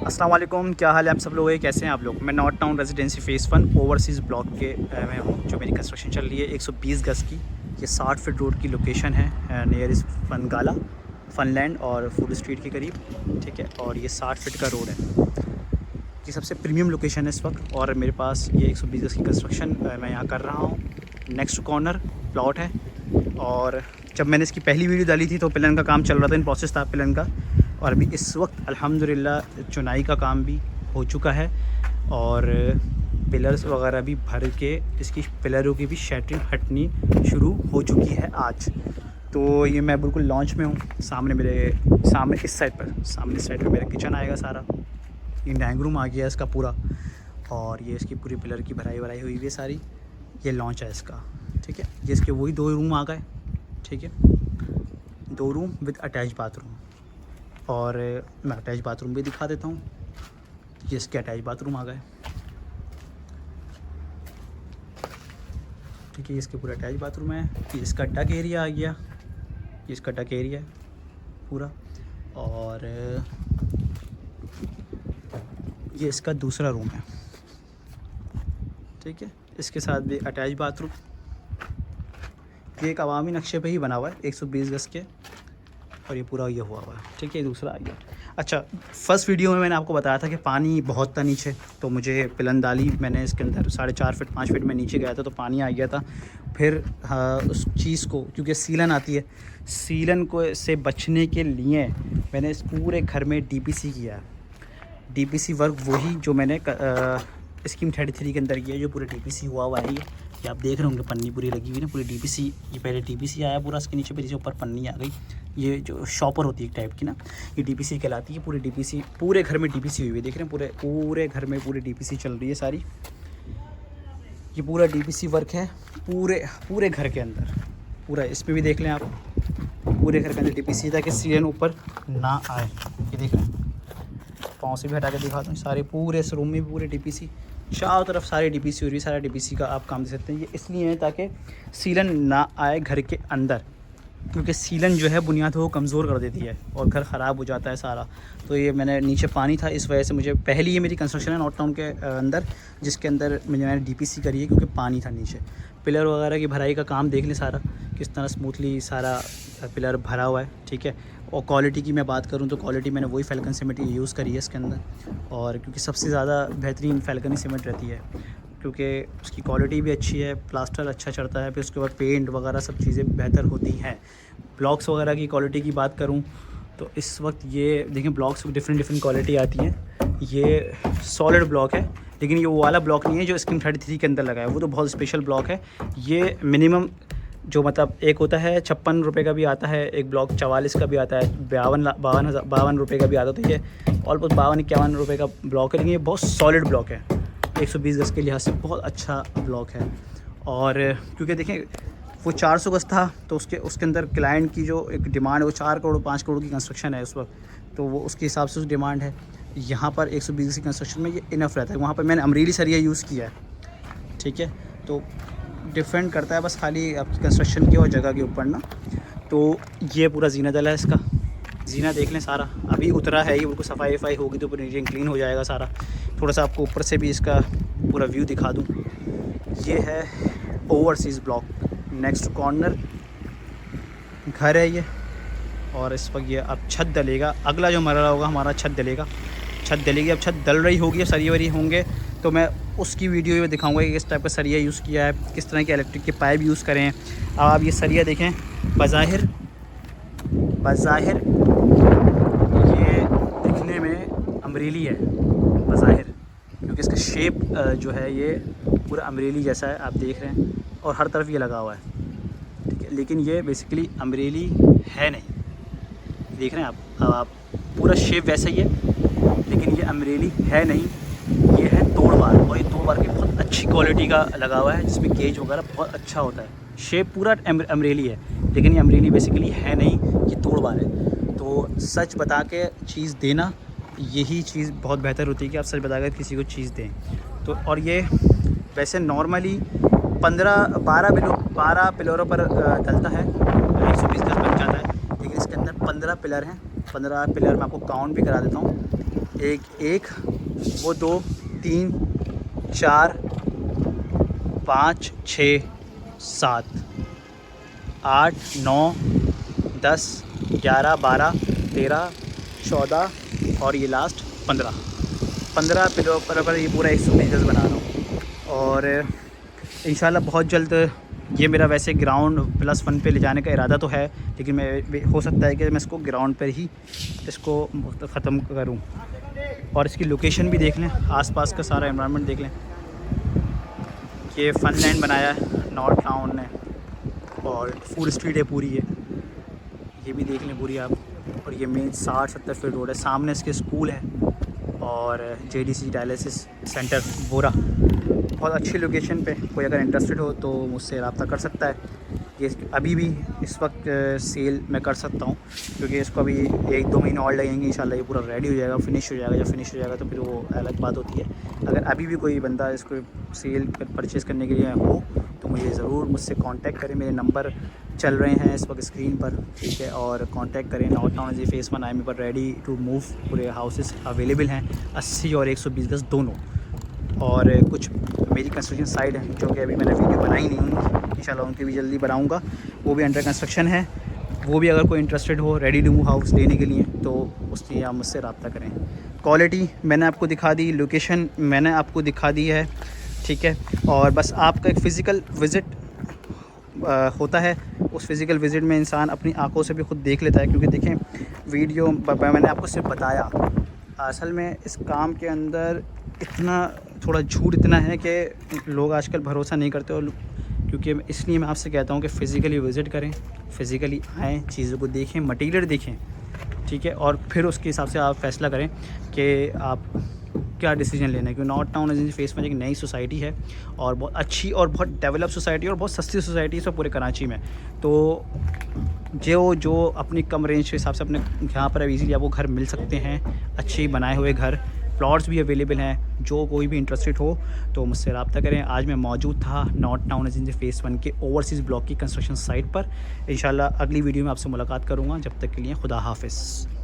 अस्सलाम वालेकुम, क्या हाल है आप सब लोग? कैसे हैं आप लोग? मैं north town residency phase 1 overseas block के में हूँ। जो मेरी कंस्ट्रक्शन चल रही है 120 गज़ की। ये 60 फीट रोड की लोकेशन है नियर इस फनगाला, फनलैंड और फूड स्ट्रीट के करीब, ठीक है। और ये 60 फीट का रोड है। ये सबसे प्रीमियम लोकेशन है इस वक्त। और मेरे पास ये 120 गज़ की कंस्ट्रक्शन मैं यहाँ कर रहा हूँ। नेक्स्ट कॉर्नर प्लॉट है। और जब मैंने इसकी पहली वीडियो डाली थी तो पिलन का काम चल रहा था, इन प्रोसेस था पिलन का। और अभी इस वक्त अल्हम्दुलिल्लाह चुनाई का काम भी हो चुका है और पिलर्स वगैरह भी भर के इसकी पिलरों की भी शैटरिंग हटनी शुरू हो चुकी है आज। तो ये मैं बिल्कुल लॉन्च में हूँ। सामने इस साइड पर मेरा किचन आएगा सारा। ये डाइनिंग रूम आ गया इसका पूरा। और ये इसकी पूरी पिलर की भराई वराई हुई है सारी। ये लॉन्च है इसका, ठीक है। ये इसके वही 2 रूम आ गए, ठीक है। 2 रूम विद अटैच बाथरूम। और मैं अटैच बाथरूम भी दिखा देता हूँ। ये इसके अटैच बाथरूम आ गए, ठीक है। ये इसके पूरा अटैच बाथरूम है। ये इसका डक एरिया आ गया, ये इसका डक एरिया है पूरा। और ये इसका दूसरा रूम है, ठीक है। इसके साथ भी अटैच बाथरूम। ये एक अवामी नक्शे पे ही बना हुआ है 120 गज़ के। और ये पूरा ये हुआ है, ठीक है। दूसरा आ गया। अच्छा, फर्स्ट वीडियो में मैंने आपको बताया था कि पानी बहुत था नीचे, तो मुझे पिलन डाली मैंने इसके अंदर 4.5 फीट 5 फीट में नीचे गया था तो पानी आ गया था। फिर उस चीज़ को, क्योंकि सीलन आती है, सीलन को से बचने के लिए मैंने इस पूरे घर में डीपीसी किया। डीपीसी वर्क वही जो मैंने स्कीम 33 के अंदर किया, जो पूरे डीपीसी हुआ हुआ है। ये आप देख रहे होंगे, पन्नी पूरी लगी हुई ना, पूरी डीपीसी। ये पहले डीपीसी आया पूरा, इसके नीचे फिर ऊपर पन्नी आ गई। ये जो शॉपर होती है एक टाइप की ना, ये डीपीसी कहलाती है। पूरी डीपीसी, पूरे घर में डीपीसी हुई है, देख रहे हैं। पूरे घर में पूरी डीपीसी चल रही है सारी। ये पूरा डीपीसी वर्क है पूरे घर के अंदर पूरा। इसमें भी देख लें आप, पूरे घर के अंदर डीपीसी, ताकि सीलन ऊपर ना आए। ये देख रहे हैं, पाँव से भी हटा के दिखाता हूँ। सारे पूरे इस रूम में भी पूरे डीपीसी, चारों तरफ सारी डीपीसी हो रही है। सारा डीपीसी का आप काम दे सकते हैं। ये इसलिए है ताकि सीलन ना आए घर के अंदर, क्योंकि सीलन जो है बुनियाद वो कमज़ोर कर देती है और घर ख़राब हो जाता है सारा। तो ये मैंने नीचे पानी था, इस वजह से मुझे पहली ये मेरी कंस्ट्रक्शन है नॉर्थ टाउन के अंदर, जिसके अंदर मैंने डीपीसी करी है, क्योंकि पानी था नीचे। पिलर वगैरह की भराई का काम देख लें सारा, किस तरह स्मूथली सारा पिलर भरा हुआ है, ठीक है। और क्वालिटी की मैं बात करूं तो क्वालिटी मैंने वही फैल्कन सीमेंट यूज़ करी है इसके अंदर। और क्योंकि सबसे ज़्यादा बेहतरीन फैल्कन ही सीमेंट रहती है, क्योंकि उसकी क्वालिटी भी अच्छी है, प्लास्टर अच्छा चढ़ता है, फिर उसके बाद पेंट वगैरह सब चीज़ें बेहतर होती हैं। ब्लॉक्स वगैरह की क्वालिटी की बात करूं तो इस वक्त ये देखें, ब्लॉक्स डिफरेंट क्वालिटी आती हैं। ये सॉलिड ब्लॉक है, लेकिन ये वो वाला ब्लॉक नहीं है जो स्कीम 33 के अंदर लगा है, वो तो बहुत स्पेशल ब्लॉक है। ये मिनिमम जो मतलब एक होता है 56 रुपये का भी आता है, एक ब्लॉक 44 का भी आता है, 52 रुपये का भी आता है। तो ये ऑलमोस्ट 52-51 रुपये का ब्लॉक है, लेकिन ये बहुत सॉलिड ब्लॉक है। 120 गज़ के लिहाज से बहुत अच्छा ब्लॉक है। और क्योंकि देखें वो 400 गज़ था, तो उसके अंदर क्लाइंट की जो एक डिमांड है वो 4 करोड़ 5 करोड़ की कंस्ट्रक्शन है उस वक्त, तो वो उसके हिसाब से उस डिमांड है। यहाँ पर 120 की कंस्ट्रक्शन में ये इनफ रहता है। वहाँ पर मैंने अमरीली सरिया यूज़ किया है, ठीक है। तो डिफरेंट करता है बस खाली आपकी कंस्ट्रक्शन की और जगह के ऊपर ना। तो ये पूरा जीना दल है इसका। जीना देख लें सारा, अभी उतरा है, ये बिल्कुल सफाई वफाई होगी तो नीट एंड क्लीन हो जाएगा सारा। थोड़ा सा आपको ऊपर से भी इसका पूरा व्यू दिखा दूँ। ये है ओवरसीज़ ब्लॉक, नेक्स्ट कॉर्नर घर है ये। और इस वक्त ये अब छत डलेगा, अगला जो मरला होगा हमारा छत डलेगा। छत डलेगी, अब छत डल रही होगी, सरिये वरी होंगे, तो मैं उसकी वीडियो में दिखाऊंगा कि किस टाइप का सरिया यूज़ किया है, किस तरह के इलेक्ट्रिक के पाइप यूज़ करें हैं। अब आप ये सरिया देखें, बज़ाहिर ये दिखने में अमरीली है बज़ाहिर, क्योंकि इसका शेप जो है ये पूरा अमरीली जैसा है, आप देख रहे हैं। और हर तरफ ये लगा हुआ है, ठीक है। लेकिन ये बेसिकली अमरीली है नहीं, देख रहे हैं आप। अब आप पूरा शेप वैसा ही है, लेकिन ये अमरीली है नहीं, ये है तोड़ बार। और ये तोड़ बार की बहुत अच्छी क्वालिटी का लगा हुआ है, जिसमें गेज वगैरह बहुत अच्छा होता है। शेप पूरा अमरीली है, लेकिन ये अमरीली बेसिकली है नहीं, ये तोड़ बार है। तो सच बता के चीज़ देना, यही चीज़ बहुत बेहतर होती है कि आप सच बता कर किसी को चीज़ दें। तो और ये वैसे नॉर्मली 12 पिलरों पर डलता है, 120 गज़ बन जाता है। लेकिन इसके अंदर 15 पिलर हैं। 15 पिलर मैं आपको काउंट भी करा देता हूँ। एक वो 2 3 4 5 6 7 8 9 10 11 12 13 14 और ये लास्ट 15 पिलो पर ये पूरा 120 गज़ बना रहा हूँ। और इंशाल्लाह बहुत जल्द ये मेरा वैसे ग्राउंड +1 पे ले जाने का इरादा तो है, लेकिन मैं हो सकता है कि मैं इसको ग्राउंड पर ही इसको ख़त्म करूँ। और इसकी लोकेशन भी देख लें, आसपास का सारा एनवायरनमेंट देख लें। ये फनलैंड बनाया है नॉर्थ टाउन ने, और फूड स्ट्रीट है पूरी ये भी देख लें पूरी आप। और ये मेन 60-70 फीट रोड है, सामने इसके स्कूल है और JDC डायलिसिस सेंटर बोरा। बहुत अच्छी लोकेशन पे, कोई अगर इंटरेस्टेड हो तो मुझसे रब्ता कर सकता है। ये अभी भी इस वक्त सेल मैं कर सकता हूँ, क्योंकि इसको अभी 1-2 महीने और लगेंगे, इंशाल्लाह ये पूरा रेडी हो जाएगा, फिनिश हो जाएगा। जब फिनिश हो जाएगा तो फिर वो अलग बात होती है। अगर अभी भी कोई बंदा इसको सेल परचेज़ करने के लिए हो तो मुझे ज़रूर मुझसे कांटेक्ट करें। मेरे नंबर चल रहे हैं इस वक्त स्क्रीन पर, ठीक है। और कांटेक्ट करें। North Town G phase 1 I am पर रेडी टू मूव। पूरे हाउसेस अवेलेबल हैं 80 और 120 गज़ दोनों। और कुछ मेरी कंस्ट्रक्शन साइट है जो कि अभी मैंने वीडियो बनाई नहीं हुई, इंशाल्लाह उनकी भी जल्दी बनाऊंगा, वो भी अंडर कंस्ट्रक्शन है। वो भी अगर कोई इंटरेस्टेड हो रेडी टू मूव हाउस लेने के लिए तो उसके लिए आप मुझसे रब्ता करें। क्वालिटी मैंने आपको दिखा दी, लोकेशन मैंने आपको दिखा दी है, ठीक है। और बस आपका एक फ़िज़िकल विज़िट होता है, उस फिज़िकल विज़िट में इंसान अपनी आंखों से भी ख़ुद देख लेता है। क्योंकि देखें वीडियो मैंने आपको सिर्फ बताया, असल में इस काम के अंदर इतना थोड़ा झूठ इतना है कि लोग आजकल भरोसा नहीं करते। और क्योंकि इसलिए मैं आपसे कहता हूँ कि फ़िज़िकली विज़िट करें, फ़िज़िकली आएँ, चीज़ों को देखें, मटीरियल देखें, ठीक है। और फिर उसके हिसाब से आप फ़ैसला करें कि आप क्या डिसीजन लेना है। क्योंकि नॉर्थ टाउन एजेंसी फेस 1 एक नई सोसाइटी है और बहुत अच्छी और बहुत डेवलप सोसाइटी और बहुत सस्ती सोसाइटी है सब पूरे कराची में। तो जो अपनी कम रेंज के हिसाब से अपने यहाँ पर ईज़िली आपको घर मिल सकते हैं, अच्छे बनाए हुए घर, प्लॉट्स भी अवेलेबल हैं। जो कोई भी इंटरेस्टेड हो तो मुझसे रब्ता करें। आज मैं मौजूद था नॉर्थ टाउन एजेंसी फेस 1 के ओवरसीज़ ब्लॉक की कंस्ट्रक्शन साइट पर। इंशाल्लाह अगली वीडियो में आपसे मुलाकात करूँगा। जब तक के लिए खुदा हाफ़िज़।